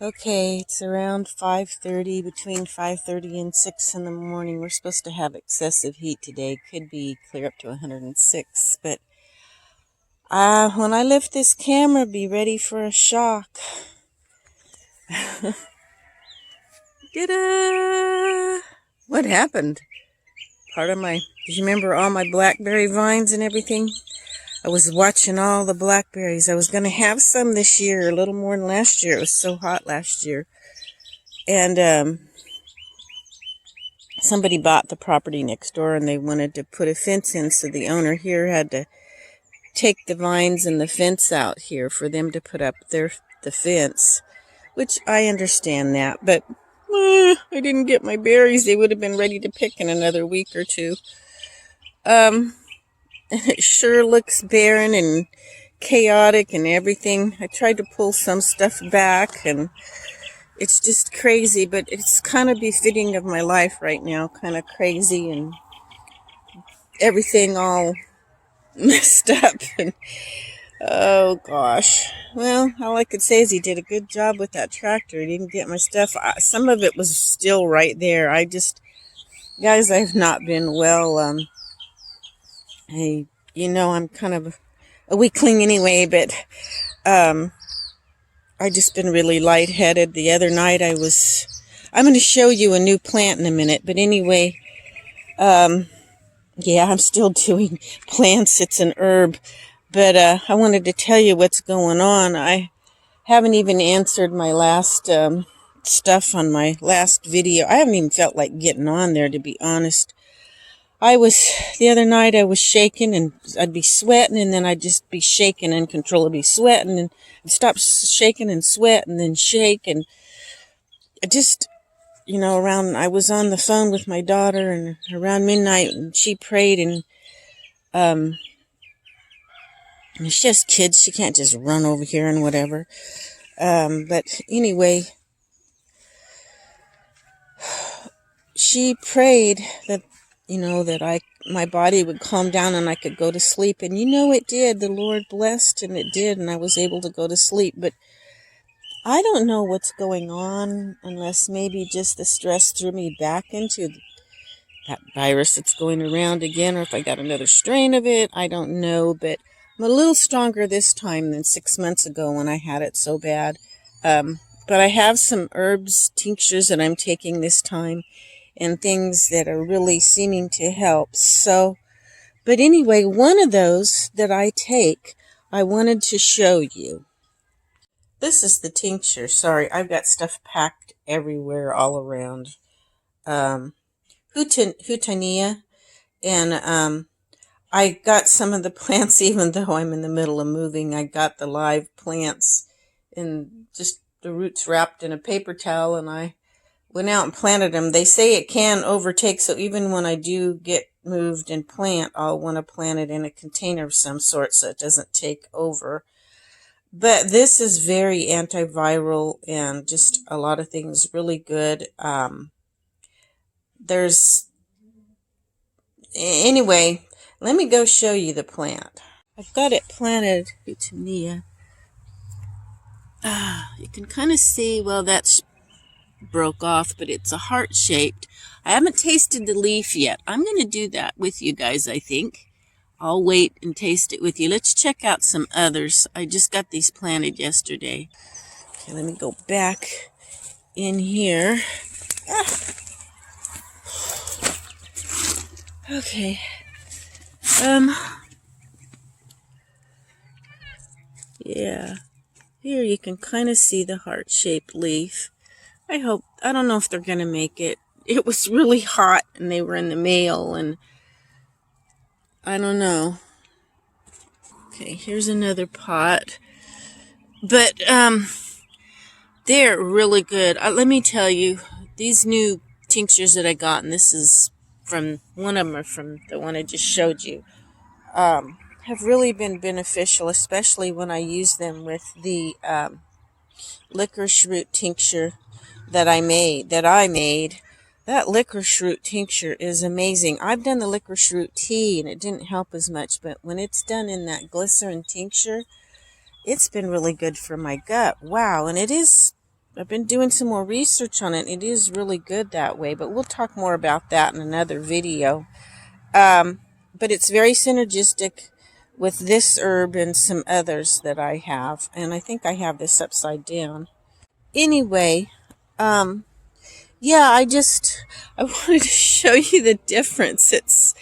Okay, it's around 5:30, between 5:30 and 6 in the morning. We're supposed to have excessive heat today. Could be clear up to 106. But when I lift this camera, be ready for a shock. Ta-da! What happened? Do you remember all my blackberry vines and everything? I was watching all the blackberries. I was going to have some this year, a little more than last year. It was so hot last year. And somebody bought the property next door and they wanted to put a fence in, so the owner here had to take the vines and the fence out here for them to put up the fence, which I understand that, but I didn't get my berries. They would have been ready to pick in another week or two. It sure looks barren and chaotic and everything. I tried to pull some stuff back and it's just crazy, but it's kind of befitting of my life right now, kind of crazy and everything all messed up. And oh gosh, well, all I could say is he did a good job with that tractor. He didn't get my stuff. Some of it was still right there. Guys, I've not been well. I'm kind of a weakling anyway, but I just been really lightheaded. The other night I'm going to show you a new plant in a minute, but anyway, yeah, I'm still doing plants. It's an herb, but I wanted to tell you what's going on. I haven't even answered my last stuff on my last video. I haven't even felt like getting on there, to be honest. The other night I was shaking and I'd be sweating and then I'd just be shaking uncontrollably, sweating and I'd stop shaking and sweat and then shake. And I just, I was on the phone with my daughter and around midnight and she prayed and it's just kids. She can't just run over here and whatever. But anyway, she prayed that my body would calm down and I could go to sleep. And it did. The Lord blessed and it did. And I was able to go to sleep. But I don't know what's going on unless maybe just the stress threw me back into that virus that's going around again. Or if I got another strain of it, I don't know. But I'm a little stronger this time than 6 months ago when I had it so bad. But I have some herbs, tinctures that I'm taking this time, and things that are really seeming to help. So, but anyway, one of those that I take, I wanted to show you. This is the tincture. Sorry, I've got stuff packed everywhere all around. Hutania, and I got some of the plants, even though I'm in the middle of moving. I got the live plants and just the roots wrapped in a paper towel, and I went out and planted them. They say it can overtake, so even when I do get moved and plant, I'll want to plant it in a container of some sort so it doesn't take over. But this is very antiviral and just a lot of things really good. Anyway, let me go show you the plant. I've got it planted, Hutania. You can kind of see, well, that's broke off, but it's a heart shaped. I haven't tasted the leaf yet. I'm going to do that with you guys, I think. I'll wait and taste it with you. Let's check out some others. I just got these planted yesterday. Okay, let me go back in here. Okay. Yeah. Here you can kind of see the heart-shaped leaf. I don't know if they're going to make it. It was really hot and they were in the mail and I don't know. Okay, here's another pot. But they're really good. Let me tell you, these new tinctures that I got, and this is from one of them, or from the one I just showed you, have really been beneficial, especially when I use them with the licorice root tincture that I made. That licorice root tincture is amazing. I've done the licorice root tea and it didn't help as much, but when it's done in that glycerin tincture, it's been really good for my gut. Wow, and it is I've been doing some more research on it. It is really good that way, but we'll talk more about that in another video. But it's very synergistic with this herb and some others that I have. And I think I have this upside down. Anyway, yeah, I wanted to show you the difference. It's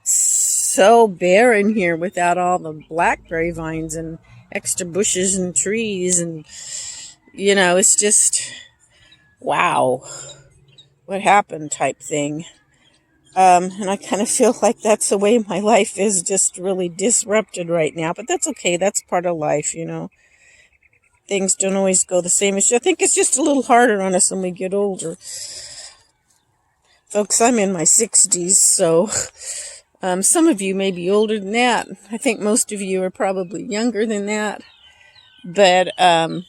so barren here without all the blackberry vines and extra bushes and trees. And, it's just, wow, what happened type thing. And I kind of feel like that's the way my life is, just really disrupted right now. But that's okay. That's part of life, Things don't always go the same. I think it's just a little harder on us when we get older. Folks, I'm in my 60s, so some of you may be older than that. I think most of you are probably younger than that. But I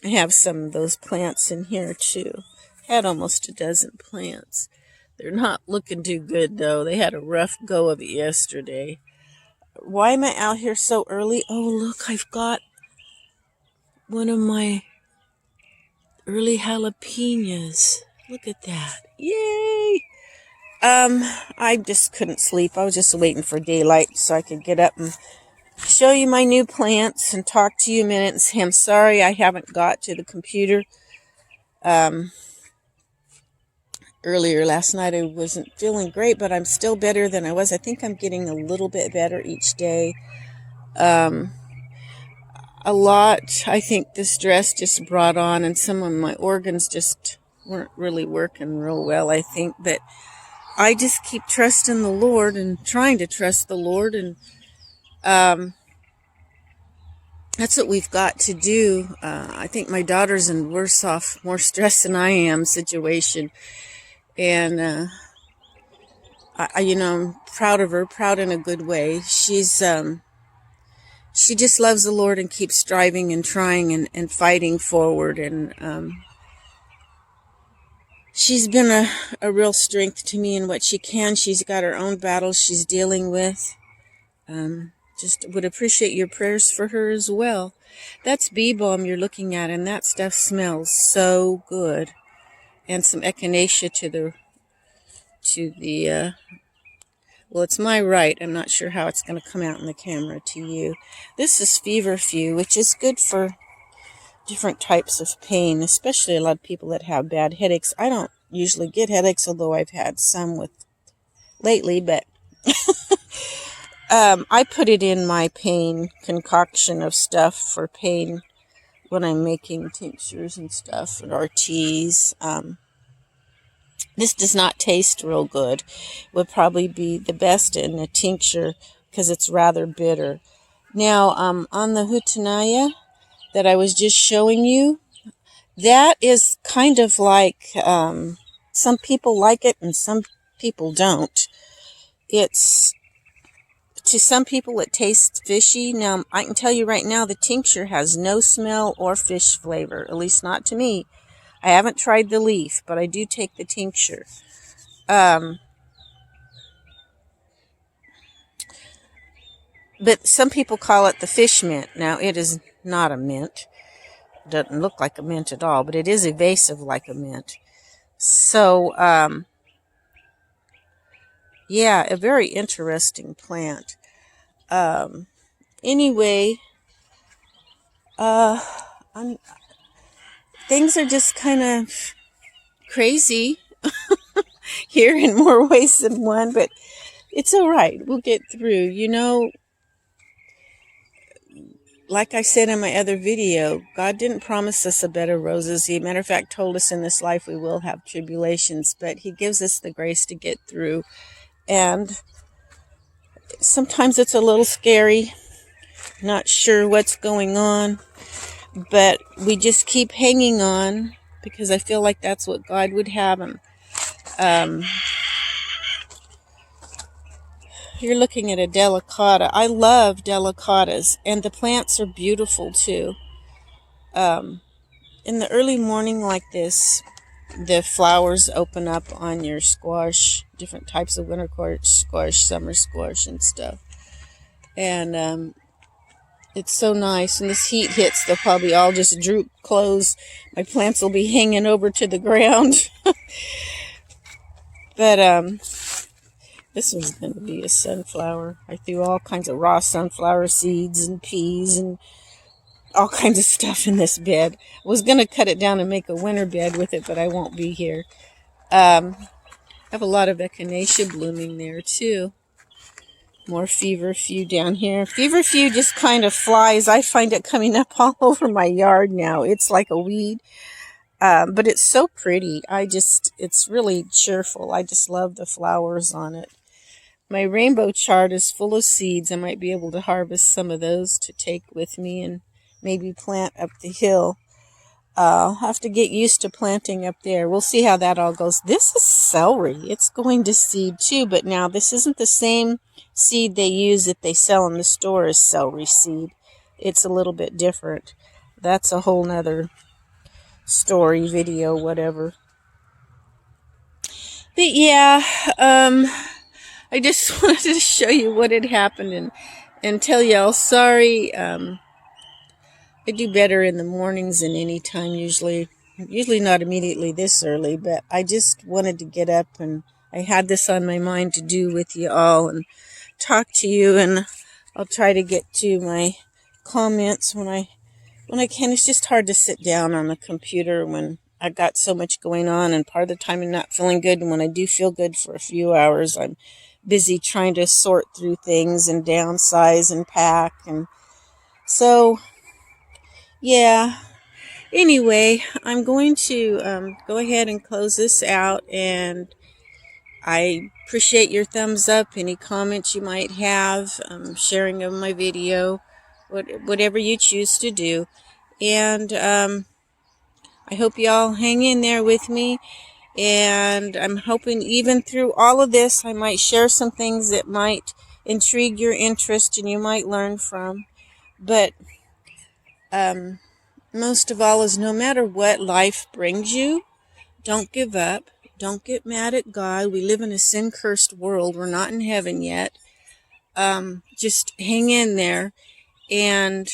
have some of those plants in here, too. Had almost a dozen plants. They're not looking too good, though. They had a rough go of it yesterday. Why am I out here so early? Oh, look, I've got one of my early jalapenos. Look at that. Yay! I just couldn't sleep. I was just waiting for daylight so I could get up and show you my new plants and talk to you a minute and say I'm sorry I haven't got to the computer. Earlier last night I wasn't feeling great, but I'm still better than I was. I think I'm getting a little bit better each day. A lot, I think the stress just brought on, and some of my organs just weren't really working real well, I think. But I just keep trusting the Lord and trying to trust the Lord, and that's what we've got to do. I think my daughter's in worse off, more stress than I am situation, and I'm proud of her, proud in a good way. She just loves the Lord and keeps striving and trying and fighting forward. And she's been a real strength to me in what she can. She's got her own battles she's dealing with. Just would appreciate your prayers for her as well. That's bee balm you're looking at, and that stuff smells so good. And some echinacea to the well, it's my right. I'm not sure how it's going to come out in the camera to you. This is feverfew, which is good for different types of pain, especially a lot of people that have bad headaches. I don't usually get headaches, although I've had some lately, but I put it in my pain concoction of stuff for pain when I'm making tinctures and stuff, or teas. This does not taste real good. Would probably be the best in a tincture because it's rather bitter. Now, on the Hutanaya that I was just showing you, that is kind of like, some people like it and some people don't. To some people it tastes fishy. Now, I can tell you right now, the tincture has no smell or fish flavor, at least not to me. I haven't tried the leaf, but I do take the tincture. But some people call it the fish mint. Now, it is not a mint. It doesn't look like a mint at all, but it is evasive like a mint. So, yeah, a very interesting plant. Anyway, things are just kind of crazy here in more ways than one, but it's all right. We'll get through. Like I said in my other video, God didn't promise us a bed of roses. He, matter of fact, told us in this life we will have tribulations, but he gives us the grace to get through. And sometimes it's a little scary, not sure what's going on, but we just keep hanging on because I feel like that's what God would have him. You're looking at a delicata. I love delicatas, and the plants are beautiful too. In the early morning like this, the flowers open up on your squash, different types of winter squash, summer squash and stuff. And It's so nice. And this heat hits, they'll probably all just droop, close. My plants will be hanging over to the ground. But this one's going to be a sunflower. I threw all kinds of raw sunflower seeds and peas and all kinds of stuff in this bed. I was going to cut it down and make a winter bed with it, but I won't be here. I have a lot of echinacea blooming there too. More feverfew down here. Feverfew just kind of flies. I find it coming up all over my yard now. It's like a weed. But it's so pretty. It's really cheerful. I just love the flowers on it. My rainbow chard is full of seeds. I might be able to harvest some of those to take with me and maybe plant up the hill. I'll have to get used to planting up there. We'll see how that all goes. This is celery. It's going to seed too, but now this isn't the same seed they use that they sell in the store as celery seed. It's a little bit different. That's a whole nother story, video, whatever. But yeah, I just wanted to show you what had happened and tell y'all sorry. I do better in the mornings than any time usually. Usually not immediately this early, but I just wanted to get up and I had this on my mind to do with you all and talk to you, and I'll try to get to my comments when I can. It's just hard to sit down on the computer when I've got so much going on, and part of the time I'm not feeling good, and when I do feel good for a few hours, I'm busy trying to sort through things and downsize and pack, and so yeah. Anyway, I'm going to go ahead and close this out, and I appreciate your thumbs up, any comments you might have, sharing of my video, whatever you choose to do. And I hope you all hang in there with me, and I'm hoping even through all of this I might share some things that might intrigue your interest and you might learn from. But most of all is, no matter what life brings you, don't give up. Don't get mad at God. We live in a sin-cursed world. We're not in heaven yet. Just hang in there and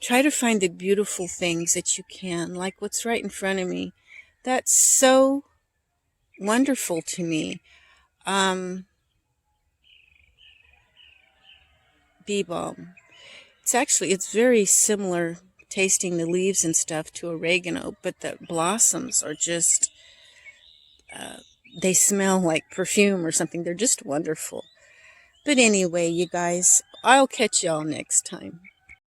try to find the beautiful things that you can, like what's right in front of me. That's so wonderful to me. Bee balm. It's very similar tasting, the leaves and stuff, to oregano, but the blossoms are just, they smell like perfume or something. They're just wonderful. But anyway, you guys, I'll catch y'all next time.